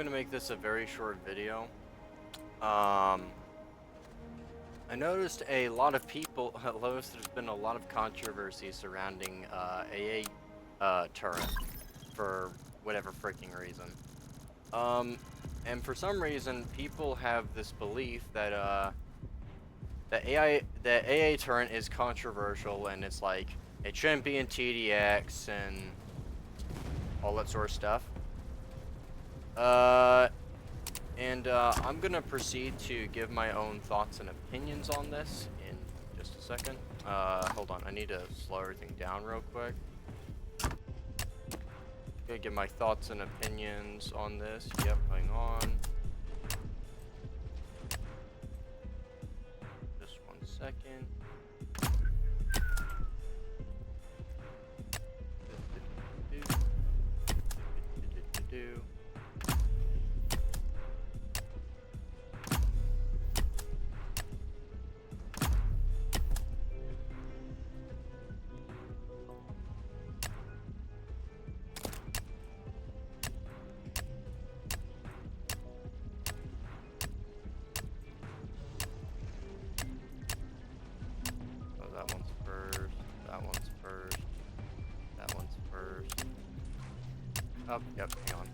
gonna make this a very short video. I noticed a lot of people, there's been a lot of controversy surrounding AA turret for whatever freaking reason. And for some reason, people have this belief that the AA turret is controversial, and it's like it shouldn't be in TDX and all that sort of stuff. I'm gonna proceed to give my own thoughts and opinions on this in just a second. Hold on, I need to slow everything down real quick. Gonna give my thoughts and opinions on this. Yep, hang on. Just 1 second. That one's first. That one's first. That one's first. Oh, yep, hang on.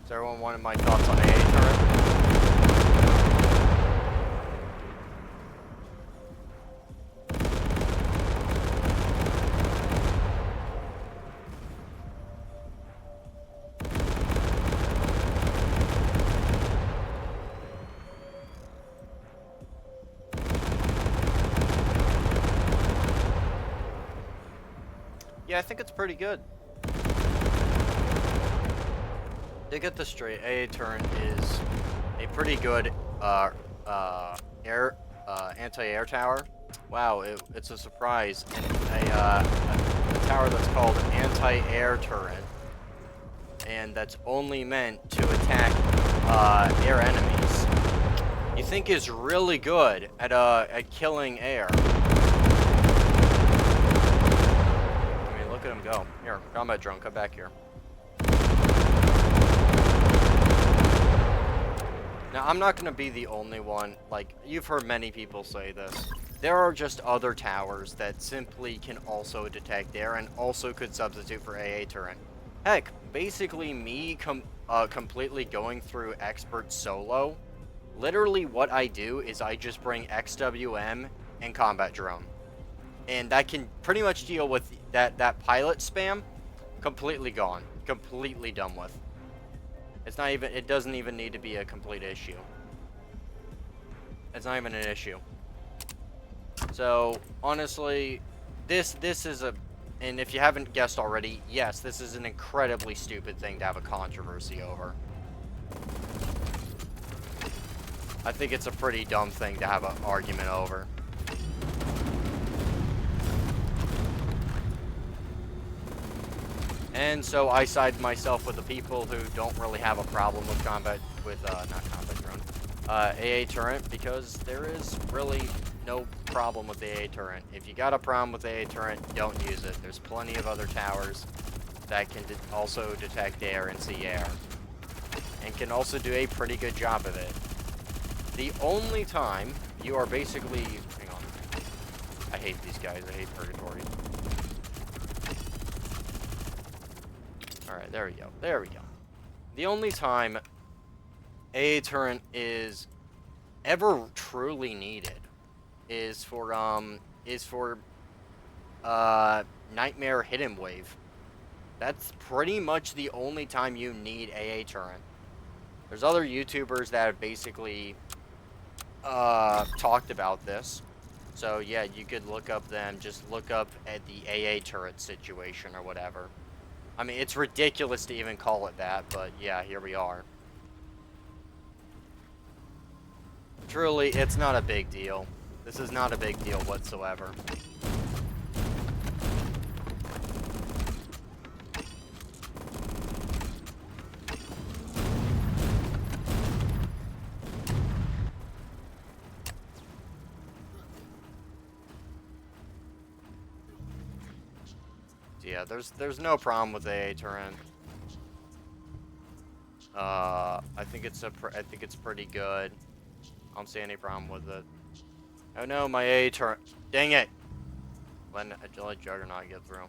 Does everyone want my thoughts on AA turret? Yeah, I think it's pretty good. To get this straight, AA turret is a pretty good anti-air tower. Wow, it's a surprise. And a tower that's called anti-air turret, and that's only meant to attack air enemies. You think is really good at killing air. Look at him go. Here, combat drone, come back here. Now, I'm not going to be the only one. Like, you've heard many people say this. There are just other towers that simply can also detect air and also could substitute for AA turret. Heck, basically me completely going through expert solo, literally what I do is I just bring XWM and combat drone. And that can pretty much deal with that pilot spam. Completely gone. Completely done with. It's not even, it doesn't even need to be a complete issue. It's not even an issue. So, honestly, this is a, and if you haven't guessed already, yes, this is an incredibly stupid thing to have a controversy over. I think it's a pretty dumb thing to have an argument over. And so I side myself with the people who don't really have a problem with not combat drone, AA turret, because there is really no problem with AA turret. If you got a problem with AA turret, don't use it. There's plenty of other towers that can also detect air and see air, and can also do a pretty good job of it. The only time you are basically, hang on, I hate these guys, I hate Purgatory. Alright, there we go. There we go. The only time AA turret is ever truly needed is for Nightmare Hidden Wave. That's pretty much the only time you need AA turret. There's other YouTubers that have basically talked about this. So yeah, you could look up them, just look up at the AA turret situation or whatever. I mean, it's ridiculous to even call it that, but yeah, here we are. Truly, it's not a big deal. This is not a big deal whatsoever. yeah, there's no problem with AA turret. I think it's pretty good. I don't see any problem with it. Oh no, my AA turret. Dang it! Let Juggernaut get through.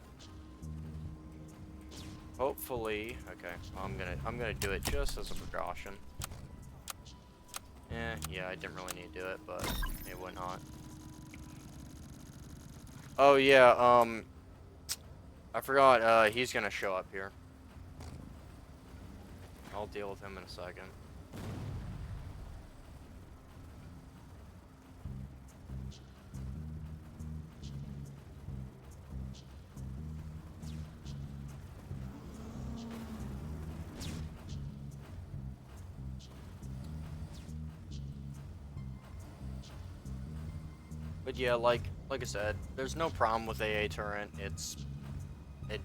Hopefully, okay. I'm gonna do it just as a precaution. Yeah, I didn't really need to do it, but it went not. Oh yeah, I forgot. He's gonna show up here. I'll deal with him in a second. But yeah, like I said, there's no problem with AA turret. It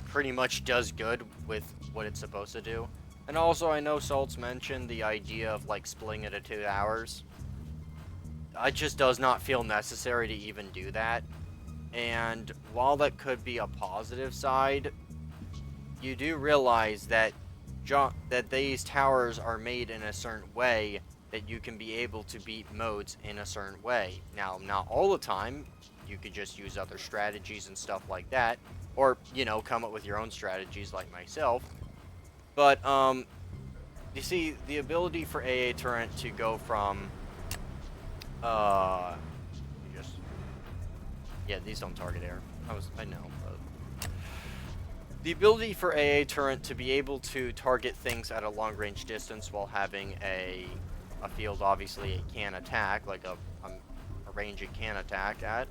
pretty much does good with what it's supposed to do. And also, I know Salt's mentioned the idea of like splitting it into 2 hours. It just does not feel necessary to even do that. And while that could be a positive side, you do realize that these towers are made in a certain way that you can be able to beat modes in a certain way. Now, not all the time. You could just use other strategies and stuff like that, or you know, come up with your own strategies like myself. But you see, the ability for AA turret to go from yeah, these don't target air. I know, but the ability for AA turret to be able to target things at a long range distance while having a field obviously it can attack, like a range it can attack at,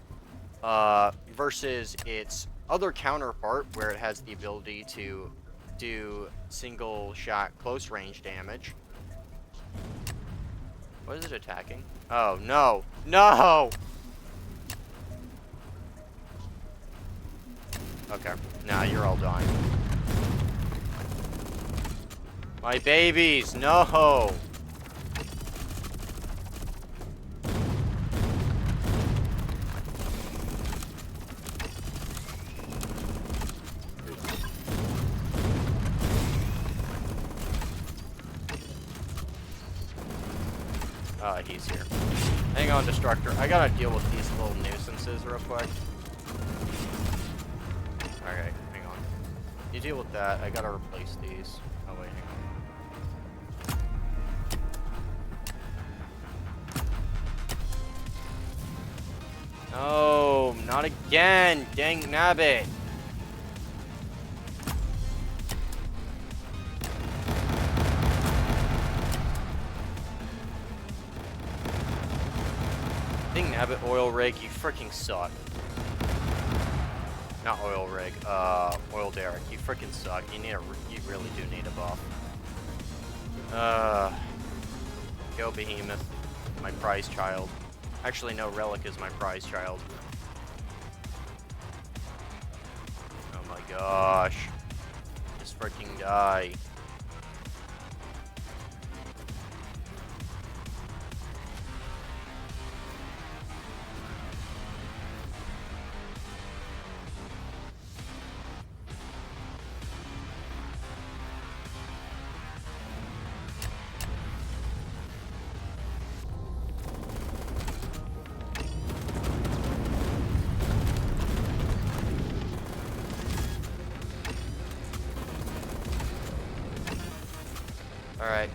versus its other counterpart where it has the ability to do single shot close range damage. What is it attacking? Oh no, no. Okay, now you're all dying. My babies, no. He's here. Hang on, Destructor. I gotta deal with these little nuisances real quick. Okay, hang on. You deal with that. I gotta replace these. Oh, wait, hang on. No, not again! Dang nabbit! Dang nabbit, oil rig, you freaking suck. Not oil rig, oil derrick, you freaking suck. You really do need a buff. Go Behemoth, my prize child. Actually, no, Relic is my prize child. Oh my gosh. Just freaking die. Alright.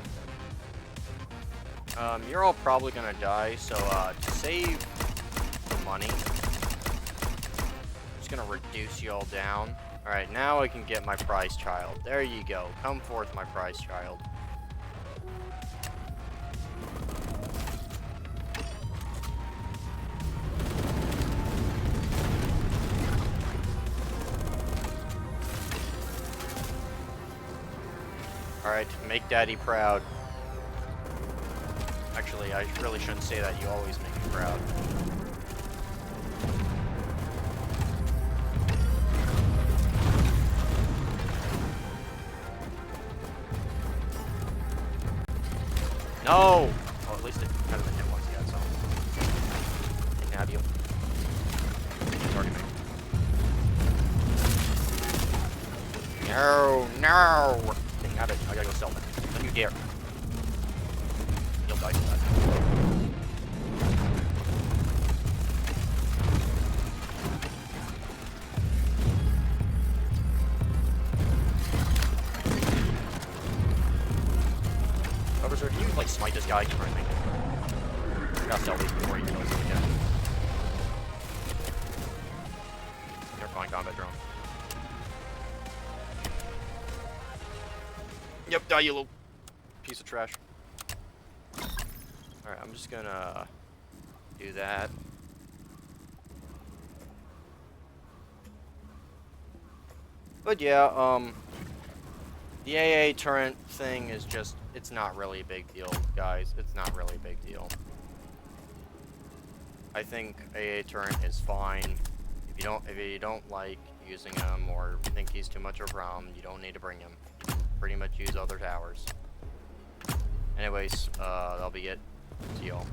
You're all probably gonna die, so, to save the money, I'm just gonna reduce you all down. Alright, now I can get my prize child. There you go. Come forth, my prize child. Alright, make daddy proud. Actually, I really shouldn't say that. You always make me proud. No! Oh, at least it kind of hit once yet, so. I can have you. It's already made. No, no! Dang, I gotta go sell that. Don't you dare. You'll die for that. Officer, can you, like, smite this guy? Keep running. I gotta sell these before he kills him again. You're fine, combat drone. Yep, die, you little piece of trash. Alright, I'm just gonna do that. But yeah, the AA turret thing is just, it's not really a big deal, guys. It's not really a big deal. I think AA turret is fine. If you don't like using him or think he's too much of a problem, you don't need to bring him. You can pretty much use other towers. Anyways, that'll be it. See y'all.